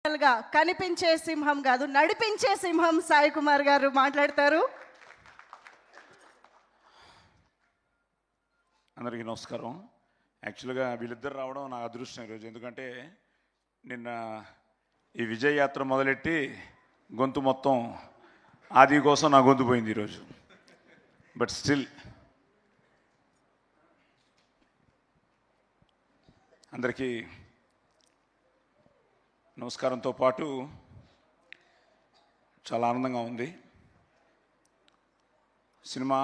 కనిపించే సింహం కాదు, నడిపించే సింహం సాయి కుమార్ గారు మాట్లాడతారు. అందరికీ నమస్కారం. యాక్చువల్గా వీళ్ళిద్దరు రావడం నా అదృష్టం ఈరోజు. ఎందుకంటే నిన్న ఈ విజయ యాత్ర మొదలెట్టి గొంతు మొత్తం ఆది కోసం నా గొంతు పోయింది ఈరోజు. బట్ స్టిల్ అందరికీ నమస్కారంతో పాటు చాలా ఆనందంగా ఉంది. సినిమా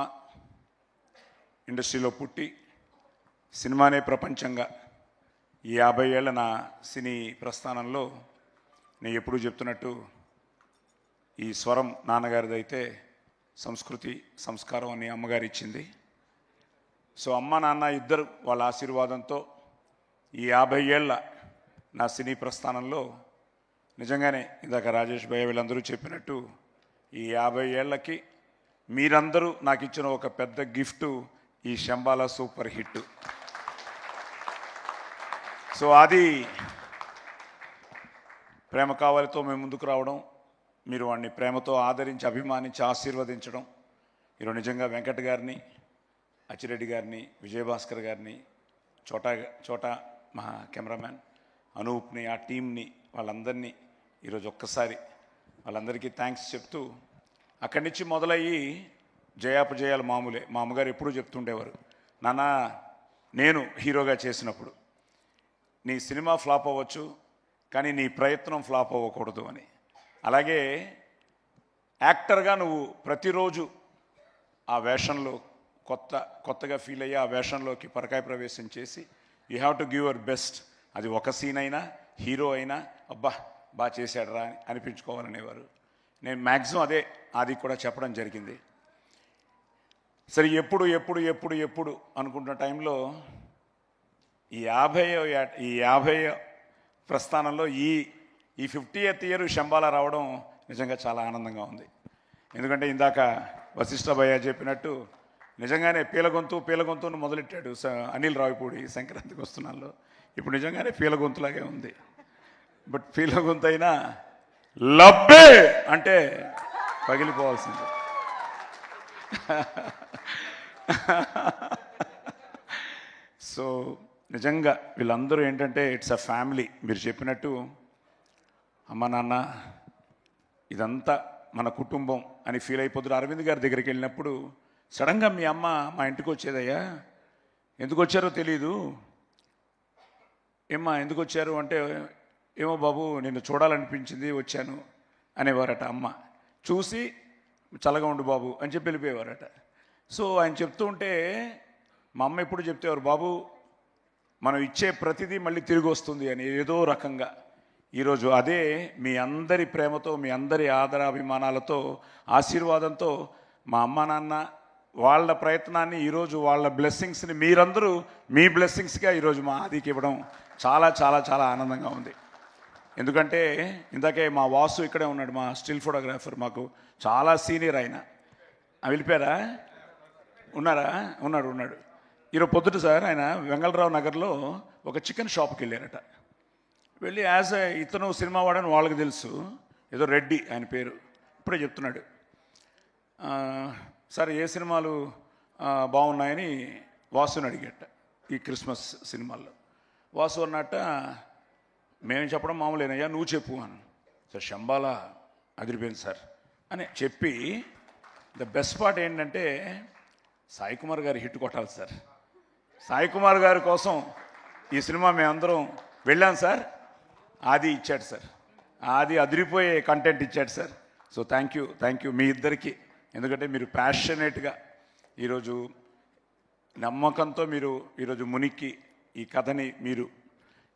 ఇండస్ట్రీలో పుట్టి సినిమానే ప్రపంచంగా ఈ 50 ఏళ్ళ నా సినీ ప్రస్థానంలో నేను ఎప్పుడూ చెప్తున్నట్టు ఈ స్వరం నాన్నగారిదైతే సంస్కృతి సంస్కారం అని అమ్మగారు ఇచ్చింది. సో అమ్మ నాన్న ఇద్దరు వాళ్ళ ఆశీర్వాదంతో ఈ 50 ఏళ్ళ నా సినీ ప్రస్థానంలో నిజంగానే ఇందాక రాజేష్ భయ్య వీళ్ళందరూ చెప్పినట్టు ఈ 50 ఏళ్ళకి మీరందరూ నాకు ఇచ్చిన ఒక పెద్ద గిఫ్టు ఈ శంబాలా సూపర్ హిట్. సో అది ప్రేమ కావాలితో మేము ముందుకు రావడం, మీరు వాడిని ప్రేమతో ఆదరించి అభిమానించి ఆశీర్వదించడం, ఈరోజు నిజంగా వెంకట్ గారిని, అచ్చిరెడ్డి గారిని, విజయభాస్కర్ గారిని, చోటా మహా కెమెరామ్యాన్ అనూప్ని, ఆ టీంని, వాళ్ళందరినీ ఈరోజు ఒక్కసారి వాళ్ళందరికీ థ్యాంక్స్ చెప్తూ, అక్కడి నుంచి మొదలయ్యి జయాపజయాలు మామూలే. మా అమ్మగారు ఎప్పుడూ చెప్తుండేవారు, నాన్న నేను హీరోగా చేసినప్పుడు నీ సినిమా ఫ్లాప్ అవ్వచ్చు కానీ నీ ప్రయత్నం ఫ్లాప్ అవ్వకూడదు అని. అలాగే యాక్టర్గా నువ్వు ప్రతిరోజు ఆ వేషంలో కొత్తగా ఫీల్ అయ్యి ఆ వేషంలోకి పరకాయ ప్రవేశం చేసి you have to give your best. అది ఒక సీన్ అయినా హీరో అయినా అబ్బా బాగా చేశాడరా అని అనిపించుకోవాలనేవారు. నేను మ్యాక్సిమం అదే అది కూడా చెప్పడం జరిగింది. సరే ఎప్పుడు ఎప్పుడు ఎప్పుడు ఎప్పుడు అనుకుంటున్న టైంలో ఈ 50 ప్రస్థానంలో ఈ 50th ఇయర్ శంబాలా రావడం నిజంగా చాలా ఆనందంగా ఉంది. ఎందుకంటే ఇందాక వశిష్ఠ భయ్య చెప్పినట్టు నిజంగానే పీలగొంతును మొదలెట్టాడు అనిల్ రావిపూడి సంక్రాంతికి వస్తున్నాల్లో. ఇప్పుడు నిజంగానే పీలగొంతులాగే ఉంది. బట్ పీలగొంతు అయినా లబ్బే అంటే పగిలిపోవాల్సింది. సో నిజంగా వీళ్ళందరూ ఏంటంటే ఇట్స్ అ ఫ్యామిలీ. మీరు చెప్పినట్టు అమ్మ నాన్న ఇదంతా మన కుటుంబం అని ఫీల్ అయిపోతున్నారు. అరవింద్ గారి దగ్గరికి వెళ్ళినప్పుడు సడన్గా మీ అమ్మ మా ఇంటికి వచ్చేదయ్యా, ఎందుకు వచ్చారో తెలీదు, ఏమ్మా ఎందుకు వచ్చారు అంటే, ఏమో బాబు నిన్ను చూడాలనిపించింది వచ్చాను అనేవారట. అమ్మ చూసి చల్లగా ఉండు బాబు అని చెప్పి వెళ్ళిపోయేవారట. సో ఆయన చెప్తూ ఉంటే మా అమ్మ ఎప్పుడు చెప్తేవారు, బాబు మనం ఇచ్చే ప్రతిదీ మళ్ళీ తిరిగి వస్తుంది అని. ఏదో రకంగా ఈరోజు అదే మీ అందరి ప్రేమతో, మీ అందరి ఆదరాభిమానాలతో, ఆశీర్వాదంతో మా అమ్మ నాన్న వాళ్ళ ప్రయత్నాన్ని ఈరోజు వాళ్ళ బ్లెస్సింగ్స్ని మీరందరూ మీ బ్లెస్సింగ్స్గా ఈరోజు మా ఆదికి ఇవ్వడం చాలా చాలా చాలా ఆనందంగా ఉంది. ఎందుకంటే ఇందాకే మా వాసు ఇక్కడే ఉన్నాడు, మా స్టిల్ ఫోటోగ్రాఫర్, మాకు చాలా సీనియర్ ఆయన. వెళ్ళిపోయారా? ఉన్నాడు. ఈరోజు పొద్దుట సార్ ఆయన వెంగళరావు నగర్లో ఒక చికెన్ షాప్కి వెళ్ళారట. వెళ్ళి ఇతను సినిమా వాడని వాళ్ళకి తెలుసు, ఏదో రెడ్డి ఆయన పేరు. ఇప్పుడే చెప్తున్నాడు, సార్ ఏ సినిమాలు బాగున్నాయని వాసుని అడిగట ఈ క్రిస్మస్ సినిమాల్లో. వాసు అన్నట్ట, మేము చెప్పడం మామూలేనయ్యా నువ్వు చెప్పు అని. సార్ శంబాలా అదిరిపోయింది సార్ అని చెప్పి, ద బెస్ట్ పార్ట్ ఏంటంటే సాయి కుమార్ గారు హిట్ కొట్టాలి సార్. సాయి కుమార్ గారి కోసం ఈ సినిమా మేమందరం వెళ్ళాం సార్. ఆది ఇచ్చాడు సార్, ఆది అదిరిపోయే కంటెంట్ ఇచ్చాడు సార్. సో థ్యాంక్ యూ మీ ఇద్దరికి. ఎందుకంటే మీరు ప్యాషనేట్గా ఈరోజు నమ్మకంతో మీరు ఈరోజు మునికి ఈ కథని మీరు,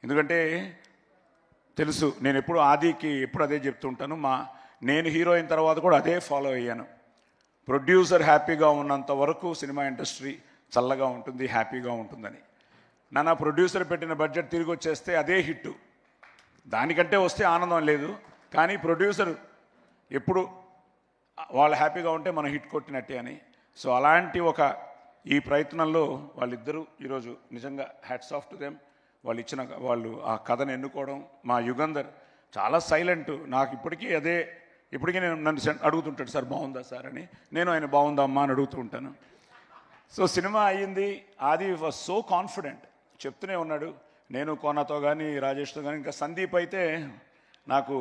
ఎందుకంటే తెలుసు నేను ఎప్పుడు ఆదికి ఎప్పుడు అదే చెప్తుంటాను, నేను హీరో అయిన తర్వాత కూడా అదే ఫాలో అయ్యాను. ప్రొడ్యూసర్ హ్యాపీగా ఉన్నంత వరకు సినిమా ఇండస్ట్రీ చల్లగా ఉంటుంది, హ్యాపీగా ఉంటుందని. నా ప్రొడ్యూసర్ పెట్టిన బడ్జెట్ తిరిగి వచ్చేస్తే అదే హిట్, దానికంటే వస్తే ఆనందం లేదు. కానీ ప్రొడ్యూసర్ ఎప్పుడు వాళ్ళు హ్యాపీగా ఉంటే మనం హిట్ కొట్టినట్టే అని. సో అలాంటి ఈ ప్రయత్నంలో వాళ్ళిద్దరూ ఈరోజు నిజంగా హ్యాట్స్ ఆఫ్ టు దెమ్. వాళ్ళు ఆ కథను ఎన్నుకోవడం, మా యుగంధర్ చాలా సైలెంట్. నాకు ఇప్పటికీ నన్ను అడుగుతుంటాడు, సార్ బాగుందా సార్ అని. నేను ఆయన బాగుందా అమ్మా అని అడుగుతూ ఉంటాను. సో సినిమా అయ్యింది. ఆది వాజ్ సో కాన్ఫిడెంట్, చెప్తూనే ఉన్నాడు. నేను కోనాతో కానీ రాజేష్తో కానీ, ఇంకా సందీప్ అయితే నాకు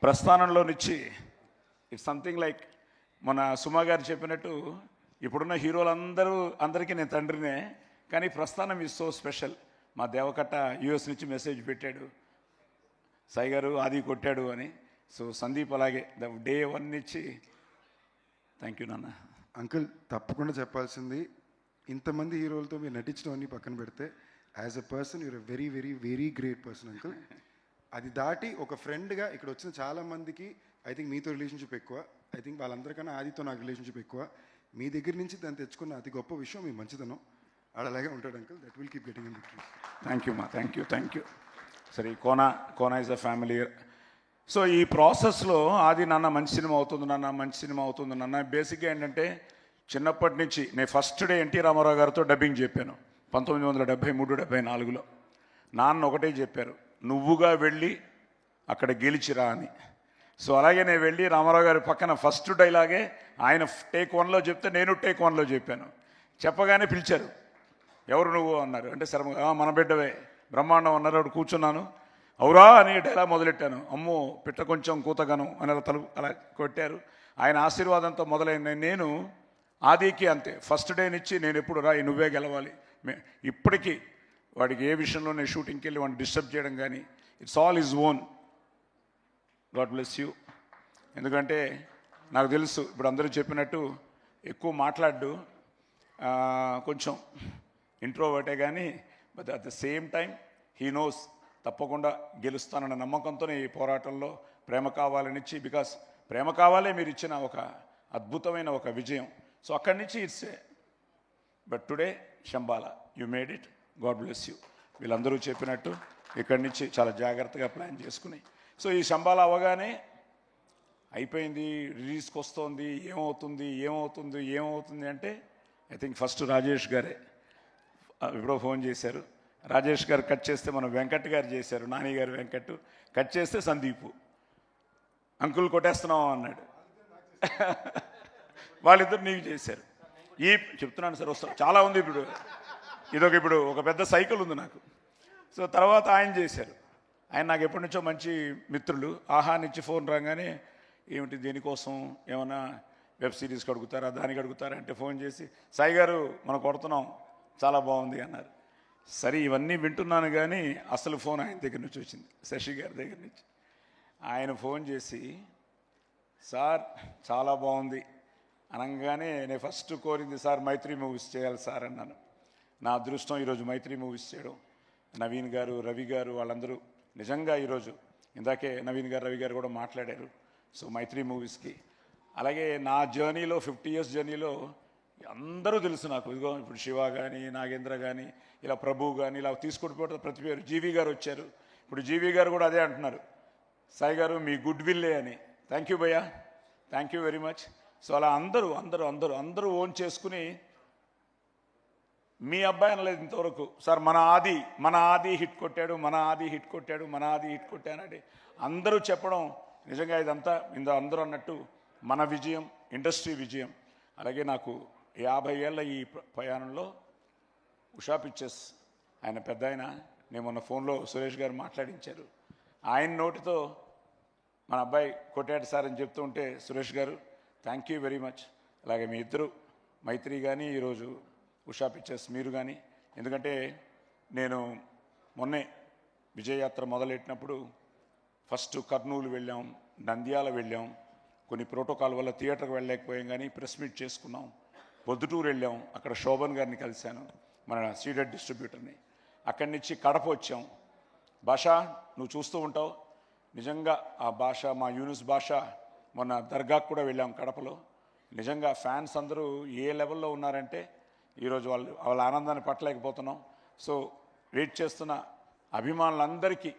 ప్రస్థానంలోనిచ్చి ఇట్స్ సంథింగ్ లైక్ మన సుమా గారు చెప్పినట్టు ఇప్పుడున్న అందరికీ నేను తండ్రినే, కానీ ప్రస్థానం ఈజ్ సో స్పెషల్. మా దేవకట్ట యూఎస్ నుంచి మెసేజ్ పెట్టాడు, సాయి గారు ఆది కొట్టాడు అని. సో సందీప్ అలాగే డే 1 నుంచి థ్యాంక్ యూ నాన్న. అంకుల్ తప్పకుండా చెప్పాల్సింది, ఇంతమంది హీరోలతో మీరు నటించడం పక్కన పెడితే as a person you're a very very very great person uncle. అది దాటి ఒక ఫ్రెండ్గా ఇక్కడ వచ్చిన చాలామందికి ఐ థింక్ మీతో రిలేషన్షిప్ ఎక్కువ, ఐ థింక్ వాళ్ళందరికన్నా ఆదితో నాకు రిలేషన్షిప్ ఎక్కువ. మీ దగ్గర నుంచి దాన్ని తెచ్చుకున్న అతి గొప్ప విషయం మీ మంచితనం. అలాగే ఉంటాడు uncle. That will keep getting in victories. Thank you మా, థ్యాంక్ యూ. సరే Kona is a family. So ఈ ప్రాసెస్లో ఆది నాన్న మంచి సినిమా అవుతుంది నాన్న. బేసిక్గా ఏంటంటే చిన్నప్పటి నుంచి నేను ఫస్ట్ డే ఎన్టీ రామారావు గారితో డబ్బింగ్ చెప్పాను 1973-74లో. నాన్న ఒకటే చెప్పారు, నువ్వుగా వెళ్ళి అక్కడ గెలిచిరా అని. సో అలాగే నేను వెళ్ళి రామారావు గారి పక్కన ఫస్ట్ డైలాగే ఆయన టేక్ 1లో చెప్తే నేను టేక్ 1లో చెప్పాను. చెప్పగానే పిలిచారు, ఎవరు నువ్వు అన్నారు. అంటే సరే మన బిడ్డవే బ్రహ్మాండం అన్నారు. అప్పుడు కూర్చున్నాను, అవురా అని డైలాగ్ మొదలెట్టాను. అమ్మో పిట్ట కొంచెం కూతగను అని అలా కొట్టారు. ఆయన ఆశీర్వాదంతో మొదలైన నేను ఆదికి అంతే. ఫస్ట్ డే నుంచి నేను ఎప్పుడు రాయి నువ్వే గెలవాలి. ఇప్పటికీ వాడికి ఏ విషయంలో నేను షూటింగ్కి వెళ్ళి వాడిని డిస్టర్బ్ చేయడం కానీ, it's all is own. God bless you. ఎందుకంటే నాకు తెలుసు ఇప్పుడు అందరూ చెప్పినట్టు ఎక్కువ మాట్లాడు, కొంచెం ఇంట్రోవర్టే, కానీ but at the same time he knows తప్పకుండా గెలుస్తానన్న నమ్మకంతోనే ఈ పోరాటంలో ప్రేమ కావాలనిచ్చి, బికాస్ ప్రేమ కావాలే మీరు ఇచ్చిన ఒక అద్భుతమైన ఒక విజయం. సో అక్కడి నుంచి it's but today Shambhala you made it. God bless you. వీళ్ళందరూ చెప్పినట్టు ఇక్కడి నుంచి చాలా జాగ్రత్తగా ప్లాన్ చేసుకుని, సో ఈ శంబాల అవగానే అయిపోయింది, రిలీజ్కి వస్తుంది, ఏమవుతుంది అంటే ఐ థింక్ ఫస్ట్ రాజేష్ గారే ఎప్పుడో ఫోన్ చేశారు. రాజేష్ గారు కట్ చేస్తే మనం వెంకట్ గారు చేశారు, నాని గారు వెంకట్ కట్ చేస్తే సందీపు అంకుల్ కొట్టేస్తున్నాం అన్నాడు. వాళ్ళిద్దరు నీకు చేశారు. చెప్తున్నాను సార్, వస్తాం చాలా ఉంది ఇప్పుడు. ఇప్పుడు ఒక పెద్ద సైకిల్ ఉంది నాకు. సో తర్వాత ఆయన చేశారు. ఆయన నాకు ఎప్పటి నుంచో మంచి మిత్రులు. ఆహా నుంచి ఫోన్ రాగానే ఏమిటి దేనికోసం, ఏమైనా వెబ్ సిరీస్కి అడుగుతారా, దానికి అడుగుతారా అంటే ఫోన్ చేసి సాయి గారు మనం కొడుతున్నాం చాలా బాగుంది అన్నారు. సరే ఇవన్నీ వింటున్నాను, కానీ అసలు ఫోన్ ఆయన దగ్గర నుంచి వచ్చింది, శశి గారి దగ్గర నుంచి. ఆయన ఫోన్ చేసి సార్ చాలా బాగుంది అనగానే నేను ఫస్ట్ కోరింది, సార్ మైత్రి మూవీస్ చేయాలి సార్ అన్నాను. నా అదృష్టం ఈరోజు మైత్రి మూవీస్ చేయడం. నవీన్ గారు, రవి గారు వాళ్ళందరూ నిజంగా ఈరోజు ఇందాకే నవీన్ గారు, రవి గారు కూడా మాట్లాడారు. సో మైత్రి మూవీస్కి అలాగే నా జర్నీలో 50 years జర్నీలో అందరూ తెలుసు నాకు. ఇదిగో ఇప్పుడు శివ కానీ, నాగేంద్ర కానీ, ఇలా ప్రభు కానీ, ఇలా తీసుకుంటూ ప్రతి పేరు. జీవి గారు వచ్చారు. ఇప్పుడు జీవి గారు కూడా అదే అంటున్నారు, సాయి గారు మీ గుడ్ విల్లే అని. థ్యాంక్ యూ భయ్యా, thank you very much. So అలా అందరూ ఓన్ చేసుకుని, మీ అబ్బాయి అనలేదు ఇంతవరకు, సార్ మన ఆది హిట్ కొట్టానంటే అందరూ చెప్పడం నిజంగా ఇదంతా అందరూ అన్నట్టు మన విజయం, ఇండస్ట్రీ విజయం. అలాగే నాకు 50 ఏళ్ళ ఈ ప్రయాణంలో ఉషా పిక్చర్స్ ఆయన పెద్ద ఆయన, నేను మొన్న ఫోన్లో సురేష్ గారు మాట్లాడించారు. ఆయన నోటితో మన అబ్బాయి కొట్టాడు సార్ అని చెప్తూ ఉంటే, సురేష్ గారు థ్యాంక్ యూ వెరీ మచ్. అలాగే మీ ఇద్దరు మైత్రి కానీ, ఈరోజు ఉషా పిక్చర్స్ మీరు కానీ. ఎందుకంటే నేను మొన్నే విజయయాత్ర మొదలెట్టినప్పుడు ఫస్ట్ కర్నూలు వెళ్ళాం, నంద్యాల వెళ్ళాం. కొన్ని ప్రోటోకాల్ వల్ల థియేటర్కి వెళ్ళలేకపోయాం, కానీ ప్రెస్ మీట్ చేసుకున్నాం. పొద్దుటూరు వెళ్ళాం, అక్కడ శోభన్ గారిని కలిశాను, మన సీడెడ్ డిస్ట్రిబ్యూటర్ని. అక్కడి నుంచి కడప వచ్చాం. భాష నువ్వు చూస్తూ ఉంటావు, నిజంగా ఆ భాష, మా యూనిస్ భాష, మొన్న దర్గాకు కూడా వెళ్ళాం కడపలో. నిజంగా ఫ్యాన్స్ అందరూ ఏ లెవెల్లో ఉన్నారంటే ఈరోజు వాళ్ళ ఆనందాన్ని పట్టలేకపోతున్నాం. సో వెయిట్ చేస్తున్న అభిమానులందరికీ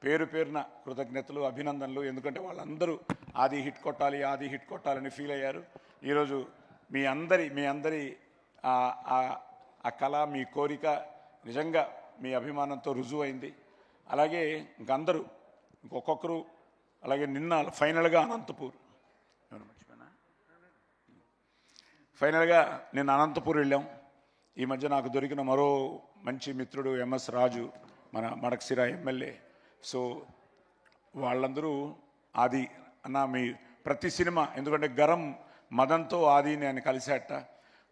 పేరు పేరున కృతజ్ఞతలు, అభినందనలు. ఎందుకంటే వాళ్ళందరూ ఆది హిట్ కొట్టాలని ఫీల్ అయ్యారు. ఈరోజు మీ అందరి ఆ కళ, మీ కోరిక నిజంగా మీ అభిమానంతో రుజువైంది. అలాగే ఇంకందరూ ఇంకొకరు. అలాగే నిన్న ఫైనల్గా అనంతపూర్, ఫైనల్గా నిన్న అనంతపూర్ వెళ్ళాం. ఈ మధ్య నాకు దొరికిన మరో మంచి మిత్రుడు ఎంఎస్ రాజు, మన మడకసిర ఎమ్మెల్యే. సో వాళ్ళందరూ ఆది అన్న మీ ప్రతి సినిమా, ఎందుకంటే గరం మదన్తో ఆది నేను కలిసేట,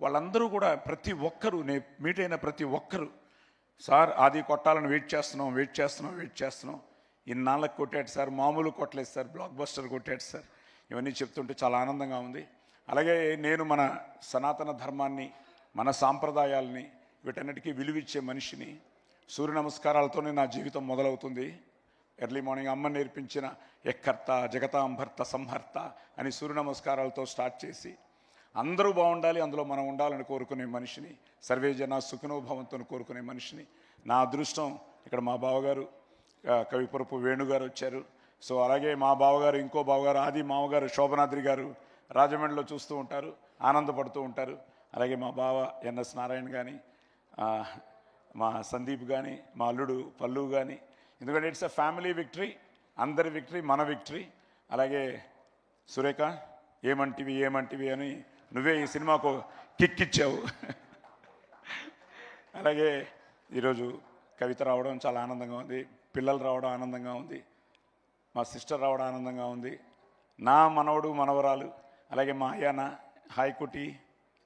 వాళ్ళందరూ కూడా ప్రతి ఒక్కరూ మీట్ అయిన ప్రతి ఒక్కరు సార్ ఆది కొట్టాలని వెయిట్ చేస్తున్నాం ఇన్నాళ్ళకి కొట్టాడు సార్, మామూలు కొట్టలేదు సార్, బ్లాక్ బస్టర్ కొట్టాడు సార్. ఇవన్నీ చెప్తుంటే చాలా ఆనందంగా ఉంది. అలాగే నేను మన సనాతన ధర్మాన్ని, మన సాంప్రదాయాల్ని, వీటన్నిటికీ విలువిచ్చే మనిషిని. సూర్య నమస్కారాలతోనే నా జీవితం మొదలవుతుంది. ఎర్లీ మార్నింగ్ అమ్మ నేర్పించిన ఎక్కర్త జగతాంభర్త సంహర్త అని సూర్య నమస్కారాలతో స్టార్ట్ చేసి అందరూ బాగుండాలి, అందులో మనం ఉండాలని కోరుకునే మనిషిని. సర్వే జన సుఖనోభవంతో కోరుకునే మనిషిని. నా అదృష్టం ఇక్కడ మా బావగారు కవిపురపు వేణుగారు వచ్చారు. సో అలాగే మా బావగారు, ఇంకో బావగారు ఆది మామగారు శోభనాద్రి గారు రాజమండ్రిలో చూస్తూ ఉంటారు, ఆనందపడుతూ ఉంటారు. అలాగే మా బావ ఎన్ఎస్ నారాయణ కానీ, మా సందీప్ కానీ, మా అల్లుడు పల్లు కానీ. ఎందుకంటే ఇట్స్ ఎ ఫ్యామిలీ విక్టరీ, అందరి విక్టరీ, మన విక్టరీ. అలాగే సురేఖ ఏమంటివి అని నువ్వే ఈ సినిమాకు కిక్ ఇచ్చావు. అలాగే ఈరోజు కవిత రావడం చాలా ఆనందంగా ఉంది, పిల్లలు రావడం ఆనందంగా ఉంది, మా సిస్టర్ రావడం ఆనందంగా ఉంది, నా మనవడు మనవరాలు, అలాగే మా అయ్యాన హాయ్కుటి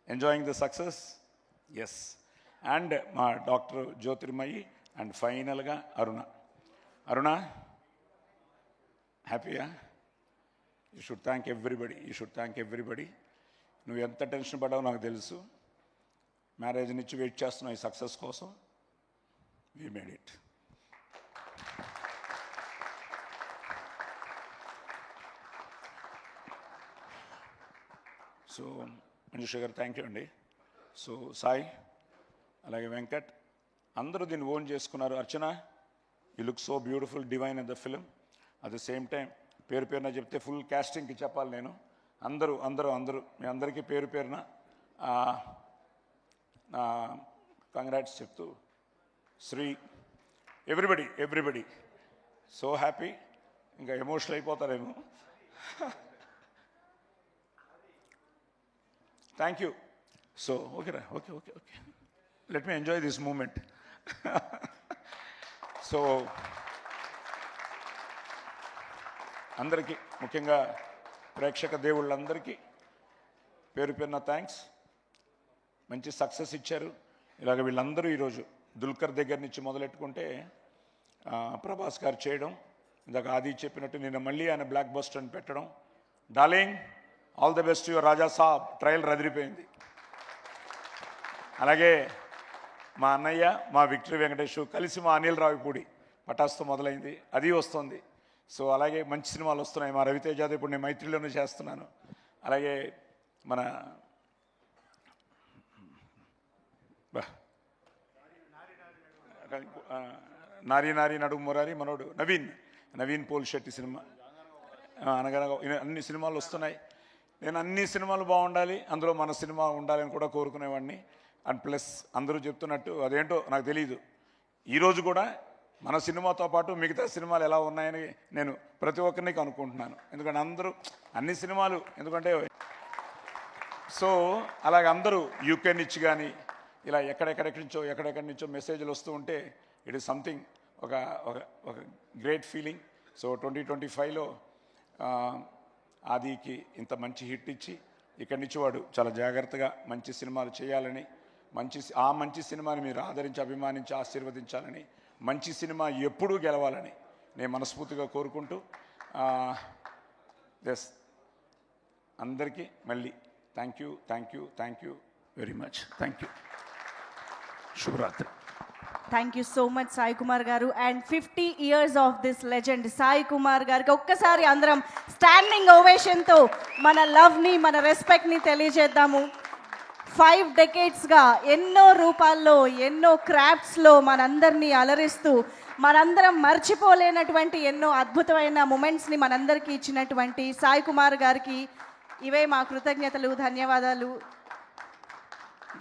enjoying the success. Yes. And మా డాక్టర్ జ్యోతిర్మయి అండ్ ఫైనల్గా అరుణ హ్యాపీయా? You should thank everybody. నువ్వు ఎంత టెన్షన్ పడ్డావో నాకు తెలుసు. మ్యారేజ్ నుంచి వెయిట్ చేస్తున్నావు ఈ సక్సెస్ కోసం. We made it. So Manjusha garu thank you అండి. సో సాయి, అలాగే వెంకట్, అందరూ దీన్ని ఓన్ చేసుకున్నారు. Archana, you look so beautiful, divine in the film. At the same time పేరున చెప్తే ఫుల్ క్యాస్టింగ్కి చెప్పాలి నేను. అందరూ మీ అందరికీ పేరున కంగ్రాట్స్ చెప్తూ, శ్రీ ఎవ్రీబడి సో హ్యాపీ. ఇంకా ఎమోషనల్ అయిపోతారేమో. Thank you. సో ఓకేరా, okay let me enjoy this moment. So అందరికీ, ముఖ్యంగా ప్రేక్షక దేవుళ్ళందరికీ పేరున థ్యాంక్స్. మంచి సక్సెస్ ఇచ్చారు. ఇలాగ వీళ్ళందరూ ఈరోజు దుల్కర్ దగ్గర నుంచి మొదలెట్టుకుంటే ప్రభాస్ గారు చేయడం, ఇందాక ఆది చెప్పినట్టు నిన్న మళ్ళీ ఆయన బ్లాక్ బస్టర్ అని పెట్టడం. Darling, all the best your Raja Saab. Trial రదిరిపోయింది. అలాగే మా అన్నయ్య, మా విక్టరీ వెంకటేష్ కలిసి మా అనిల్ రావిపూడి పటాస్తో మొదలైంది, అది వస్తుంది. సో అలాగే మంచి సినిమాలు వస్తున్నాయి. మా రవితేజాది ఇప్పుడు నేను మైత్రిలోనే చేస్తున్నాను. అలాగే మన నారీ నడుము మురారి మనోడు నవీన్ పోల్ శెట్టి సినిమా, అనగనగా అన్ని సినిమాలు వస్తున్నాయి. నేను అన్ని సినిమాలు బాగుండాలి, అందులో మన సినిమా ఉండాలని కూడా కోరుకునేవాడిని. అండ్ ప్లస్ అందరూ చెప్తున్నట్టు అదేంటో నాకు తెలియదు, ఈరోజు కూడా మన సినిమాతో పాటు మిగతా సినిమాలు ఎలా ఉన్నాయని నేను ప్రతి ఒక్కరిని కనుక్కుంటున్నాను. ఎందుకంటే అందరూ అన్ని సినిమాలు, ఎందుకంటే సో అలాగ అందరూ యూకే నుంచి కానీ ఇలా ఎక్కడెక్కడి నుంచో మెసేజ్లు వస్తూ ఉంటే ఇట్ ఈస్ సంథింగ్, ఒక గ్రేట్ ఫీలింగ్. సో 2025లో ఆదికి ఇంత మంచి హిట్ ఇచ్చి ఇక్కడి నుంచి వాడు చాలా జాగ్రత్తగా మంచి సినిమాలు చేయాలని, మంచి సినిమాని మీరు ఆదరించి అభిమానించి ఆశీర్వదించాలని, మంచి సినిమా ఎప్పుడూ గెలవాలని నేను మనస్ఫూర్తిగా కోరుకుంటూ ఎస్ అందరికీ మళ్ళీ thank you very much. Thank you. శుభరాత్రి. Thank you so much Sai Kumar garu. And 50 years of this legend Sai Kumar గారికి ఒక్కసారి అందరం స్టాండింగ్ ఓవేషన్తో మన లవ్ని, మన రెస్పెక్ట్ని తెలియజేద్దాము. 5 decadesగా ఎన్నో రూపాల్లో, ఎన్నో క్రాఫ్ట్స్లో మనందరినీ అలరిస్తూ, మనందరం మర్చిపోలేనటువంటి ఎన్నో అద్భుతమైన మూమెంట్స్ని మనందరికీ ఇచ్చినటువంటి సాయి కుమార్ గారికి ఇవే మా కృతజ్ఞతలు, ధన్యవాదాలు.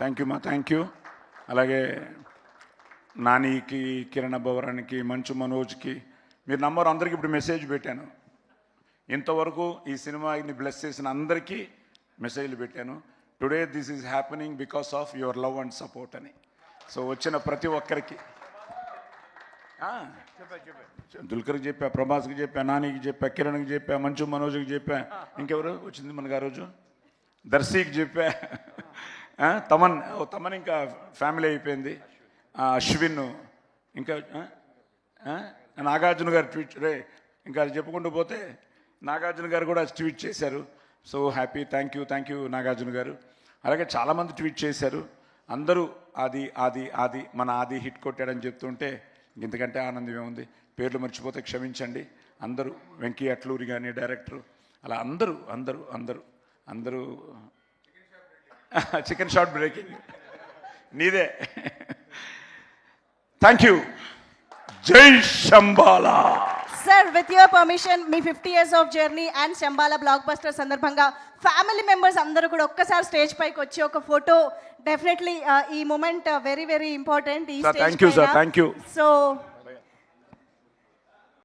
Thank you. అలాగే నానికి, కిరణ్ భవరానికి, మంచు మనోజ్కి, మీరు నంబర్ అందరికీ ఇప్పుడు మెసేజ్ పెట్టాను. ఇంతవరకు ఈ సినిమాని బ్లెస్ చేసిన అందరికీ మెసేజ్లు పెట్టాను. Today this is happening because of your love and support అని. సో వచ్చిన ప్రతి ఒక్కరికి దుల్కర్కి చెప్పా, ప్రభాస్కి చెప్పా, నానికి చెప్పా, కిరణ్కి చెప్పా, మంచు మనోజ్కి చెప్పా, ఇంకెవరు వచ్చింది మనకు ఆ రోజు, దర్శికి చెప్పా, తమన్ ఇంకా ఫ్యామిలీ అయిపోయింది, అశ్విన్, ఇంకా నాగార్జున గారు ట్వీట్ రే ఇంకా చెప్పుకుంటూ పోతే నాగార్జున గారు కూడా ట్వీట్ చేశారు. So happy, thank you Nagarjuna గారు. అలాగే చాలామంది ట్వీట్ చేశారు. అందరూ ఆది మన ఆది హిట్ కొట్టాడని చెప్తుంటే ఇంతకంటే ఆనందం ఏముంది. పేర్లు మర్చిపోతే క్షమించండి. అందరూ వెంకీ అట్లూరి కానీ డైరెక్టరు, అలా అందరూ చికెన్ షాట్ బ్రేకింగ్ నీదే. Thank you. జై Shambala. Sir, with your permission, మీ 50 years of journey and Shambala blockbuster సందర్భంగా ఫ్యామిలీ మెంబర్స్ అందరూ కూడా ఒక్కసారి స్టేజ్ పైకి వచ్చి ఒక ఫోటో, డెఫినెట్లీ ఈ మూమెంట్ వెరీ వెరీ ఇంపార్టెంట్. ఈ thank you sir, thank you. So